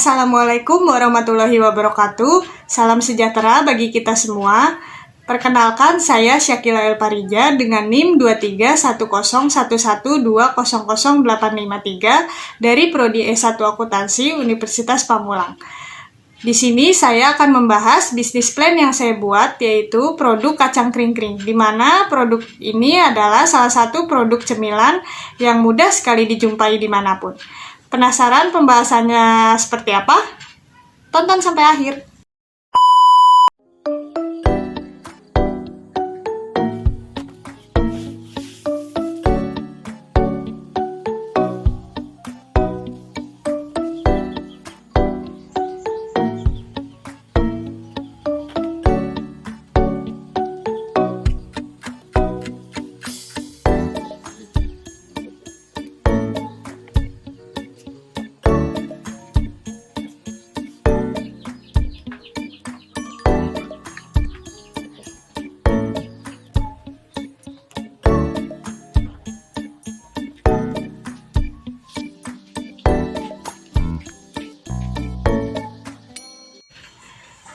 Assalamualaikum warahmatullahi wabarakatuh. Salam sejahtera bagi kita semua. Perkenalkan, saya Syakila El Parija dengan NIM 231011200853 dari Prodi S1 Akuntansi Universitas Pamulang. Di sini saya akan membahas bisnis plan yang saya buat, yaitu produk kacang kring-kring, di mana produk ini adalah salah satu produk cemilan yang mudah sekali dijumpai dimanapun. Penasaran pembahasannya seperti apa? Tonton sampai akhir.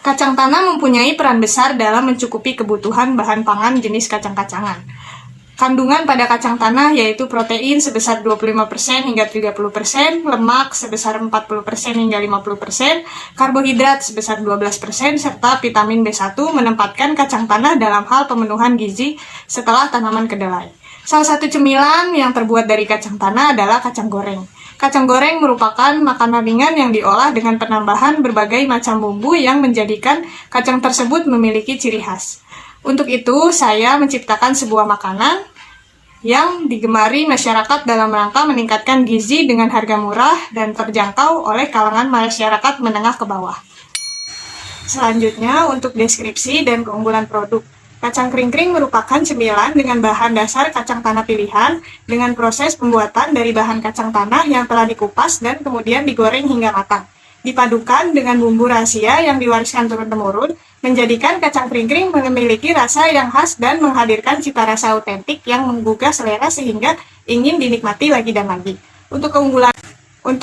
Kacang tanah mempunyai peran besar dalam mencukupi kebutuhan bahan pangan jenis kacang-kacangan. Kandungan pada kacang tanah yaitu protein sebesar 25% hingga 30%, lemak sebesar 40% hingga 50%, karbohidrat sebesar 12%, serta vitamin B1 menempatkan kacang tanah dalam hal pemenuhan gizi setelah tanaman kedelai. Salah satu cemilan yang terbuat dari kacang tanah adalah kacang goreng. Kacang goreng merupakan makanan ringan yang diolah dengan penambahan berbagai macam bumbu yang menjadikan kacang tersebut memiliki ciri khas. Untuk itu, saya menciptakan sebuah makanan yang digemari masyarakat dalam rangka meningkatkan gizi dengan harga murah dan terjangkau oleh kalangan masyarakat menengah ke bawah. Selanjutnya, untuk deskripsi dan keunggulan produk. Kacang kring-kring merupakan cemilan dengan bahan dasar kacang tanah pilihan dengan proses pembuatan dari bahan kacang tanah yang telah dikupas dan kemudian digoreng hingga matang. Dipadukan dengan bumbu rahasia yang diwariskan turun-temurun, menjadikan kacang kring-kring memiliki rasa yang khas dan menghadirkan cita rasa autentik yang menggugah selera sehingga ingin dinikmati lagi dan lagi. Untuk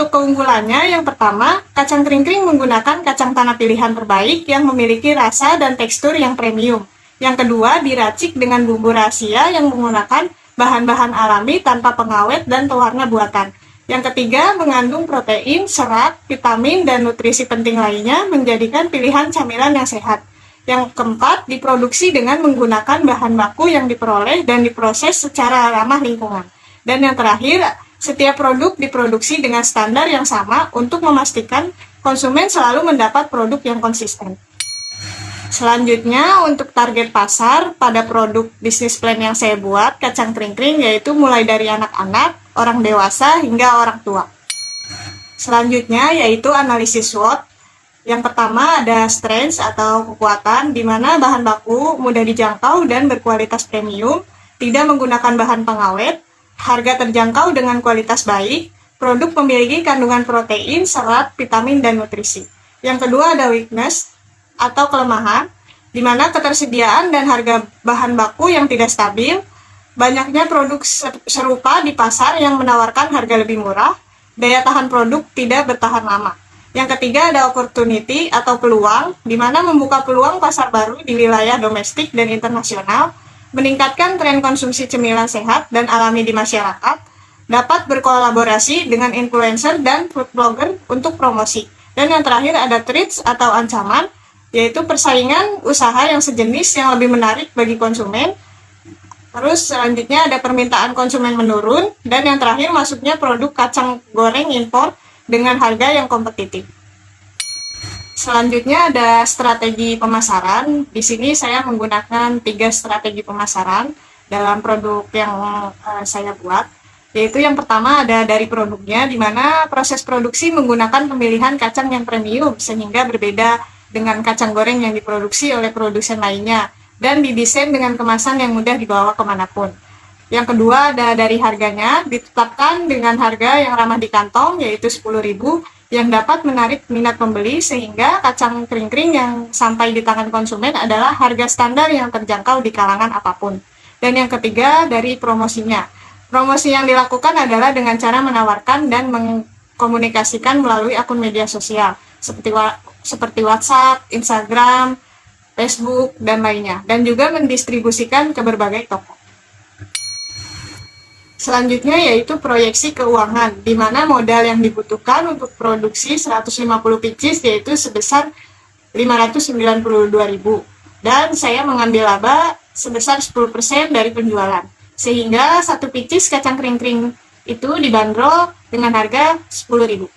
keunggulannya, yang pertama, kacang kring-kring menggunakan kacang tanah pilihan terbaik yang memiliki rasa dan tekstur yang premium. Yang kedua, diracik dengan bumbu rahasia yang menggunakan bahan-bahan alami tanpa pengawet dan pewarna buatan. Yang ketiga, mengandung protein, serat, vitamin, dan nutrisi penting lainnya, menjadikan pilihan camilan yang sehat. Yang keempat, diproduksi dengan menggunakan bahan baku yang diperoleh dan diproses secara ramah lingkungan. Dan yang terakhir, setiap produk diproduksi dengan standar yang sama untuk memastikan konsumen selalu mendapat produk yang konsisten. Selanjutnya, untuk target pasar pada produk bisnis plan yang saya buat, kacang kring-kring, yaitu mulai dari anak-anak, orang dewasa, hingga orang tua. Selanjutnya, yaitu analisis SWOT. Yang pertama ada strength atau kekuatan, di mana bahan baku mudah dijangkau dan berkualitas premium, tidak menggunakan bahan pengawet, harga terjangkau dengan kualitas baik, produk memiliki kandungan protein, serat, vitamin, dan nutrisi. Yang kedua ada weakness atau kelemahan, di mana ketersediaan dan harga bahan baku yang tidak stabil, banyaknya produk serupa di pasar yang menawarkan harga lebih murah, daya tahan produk tidak bertahan lama. Yang ketiga ada opportunity atau peluang, di mana membuka peluang pasar baru di wilayah domestik dan internasional, meningkatkan tren konsumsi cemilan sehat dan alami di masyarakat, dapat berkolaborasi dengan influencer dan food blogger untuk promosi. Dan yang terakhir ada threats atau ancaman, yaitu persaingan usaha yang sejenis yang lebih menarik bagi konsumen. Terus selanjutnya ada permintaan konsumen menurun, dan yang terakhir masuknya produk kacang goreng impor dengan harga yang kompetitif. Selanjutnya ada strategi pemasaran. Di sini saya menggunakan 3 strategi pemasaran dalam produk yang saya buat. Yaitu yang pertama ada dari produknya, di mana proses produksi menggunakan pemilihan kacang yang premium sehingga berbeda dengan kacang goreng yang diproduksi oleh produsen lainnya, dan didesain dengan kemasan yang mudah dibawa kemanapun. Yang kedua ada dari harganya, ditetapkan dengan harga yang ramah di kantong, yaitu 10.000, yang dapat menarik minat pembeli sehingga kacang kring-kring yang sampai di tangan konsumen adalah harga standar yang terjangkau di kalangan apapun. Dan yang ketiga dari promosinya. Promosi yang dilakukan adalah dengan cara menawarkan dan komunikasikan melalui akun media sosial seperti WhatsApp, Instagram, Facebook, dan lainnya, dan juga mendistribusikan ke berbagai toko. Selanjutnya yaitu proyeksi keuangan, di mana modal yang dibutuhkan untuk produksi 150 pieces yaitu sebesar 592.000, dan saya mengambil laba sebesar 10% dari penjualan, sehingga satu pieces kacang kering-kering itu dibanderol dengan harga 10.000.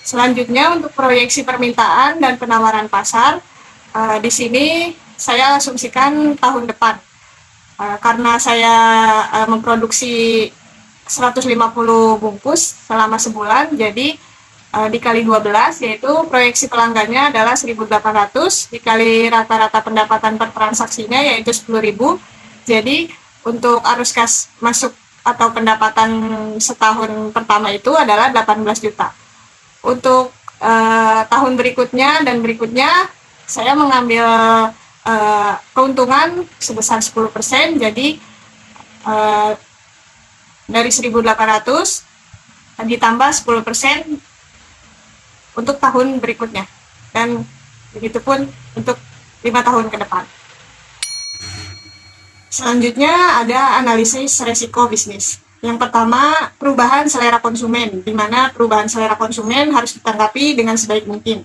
Selanjutnya untuk proyeksi permintaan dan penawaran pasar, di sini saya asumsikan tahun depan. Karena saya memproduksi 150 bungkus selama sebulan, jadi dikali 12, yaitu proyeksi pelanggannya adalah 1.800, dikali rata-rata pendapatan per transaksinya yaitu 10.000, jadi untuk arus kas masuk atau pendapatan setahun pertama itu adalah 18 juta. Untuk tahun berikutnya dan berikutnya, saya mengambil keuntungan sebesar 10%, jadi dari 1.800 ditambah 10% untuk tahun berikutnya, dan begitupun untuk 5 tahun ke depan. Selanjutnya ada analisis resiko bisnis. Yang pertama, perubahan selera konsumen, di mana perubahan selera konsumen harus ditanggapi dengan sebaik mungkin.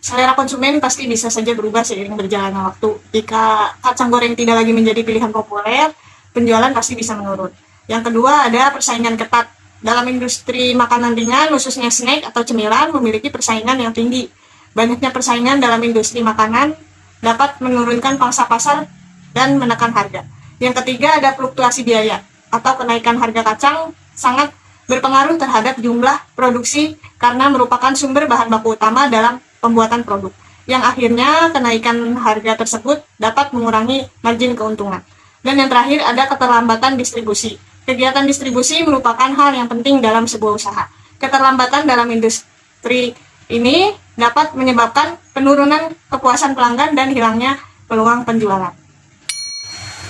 Selera konsumen pasti bisa saja berubah seiring berjalannya waktu. Jika kacang goreng tidak lagi menjadi pilihan populer, penjualan pasti bisa menurun. Yang kedua, ada persaingan ketat. Dalam industri makanan ringan, khususnya snack atau cemilan, memiliki persaingan yang tinggi. Banyaknya persaingan dalam industri makanan dapat menurunkan pangsa pasar dan menekan harga. Yang ketiga, ada fluktuasi biaya atau kenaikan harga kacang sangat berpengaruh terhadap jumlah produksi karena merupakan sumber bahan baku utama dalam pembuatan produk, yang akhirnya kenaikan harga tersebut dapat mengurangi margin keuntungan. Dan yang terakhir ada keterlambatan distribusi. Kegiatan distribusi merupakan hal yang penting dalam sebuah usaha. Keterlambatan dalam industri ini dapat menyebabkan penurunan kepuasan pelanggan dan hilangnya peluang penjualan.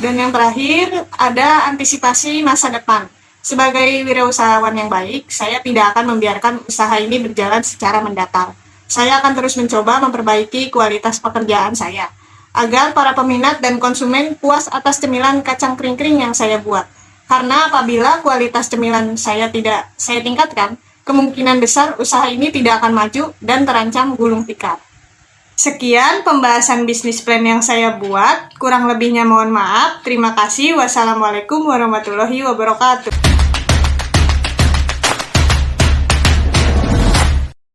Dan yang terakhir ada antisipasi masa depan. Sebagai wirausahawan yang baik, saya tidak akan membiarkan usaha ini berjalan secara mendatar. Saya akan terus mencoba memperbaiki kualitas pekerjaan saya, agar para peminat dan konsumen puas atas cemilan kacang kering-kering yang saya buat. Karena apabila kualitas cemilan saya tidak saya tingkatkan, kemungkinan besar usaha ini tidak akan maju dan terancam gulung tikar. Sekian pembahasan bisnis plan yang saya buat, kurang lebihnya mohon maaf. Terima kasih. Wassalamualaikum warahmatullahi wabarakatuh.